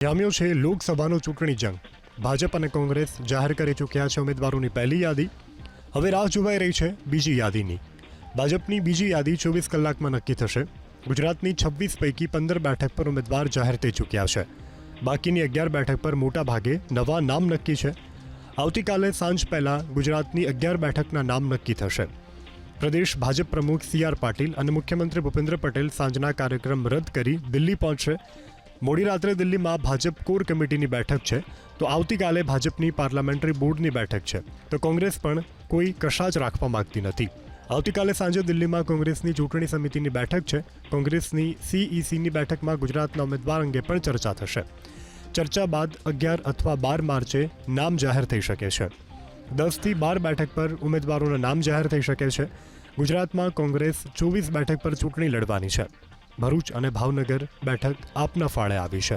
જામ્યો છે લોકસભાનો ચૂંટણી જંગ. ભાજપ અને કોંગ્રેસ જાહેર કરી ચૂક્યા છે ઉમેદવારોની પહેલી યાદી. હવે રાહ જોવાઈ રહી છે બીજી યાદીની. ભાજપની બીજી યાદી 24 કલાકમાં નક્કી થશે. ગુજરાતની 26 પૈકી 15 બેઠક પર ઉમેદવાર જાહેર થઈ ચૂક્યા છે. બાકીની 11 બેઠક પર મોટા ભાગે નવા નામ નક્કી છે. આવતીકાલે સાંજ પહેલા ગુજરાતની 11 બેઠકના નામ નક્કી થશે. પ્રદેશ ભાજપ પ્રમુખ CR પાટીલ અને મુખ્યમંત્રી ભૂપેન્દ્ર પટેલ સાંજના કાર્યક્રમ રદ કરી દિલ્હી પહોંચશે. મોડી રાત્રે દિલ્હીમાં ભાજપ કોર કમિટીની બેઠક છે, તો આવતીકાલે ભાજપની પાર્લામેન્ટરી બોર્ડની બેઠક છે. તો કોંગ્રેસ પણ કોઈ કશાચ રાખવા માંગતી નથી. આવતીકાલે સાંજે દિલ્હીમાં કોંગ્રેસની ચૂંટણી સમિતિની બેઠક છે. કોંગ્રેસની CECની બેઠકમાં ગુજરાતના ઉમેદવાર અંગે પણ ચર્ચા થશે. ચર્ચા બાદ 11 અથવા 12 માર્ચે નામ જાહેર થઈ શકે છે. 10 થી 12 બેઠક પર ઉમેદવારોના નામ જાહેર થઈ શકે છે. ગુજરાતમાં કોંગ્રેસ 24 બેઠક પર ચૂંટણી લડવાની છે. ભરૂચ અને ભાવનગર બેઠક આપના ફાળે આવી છે.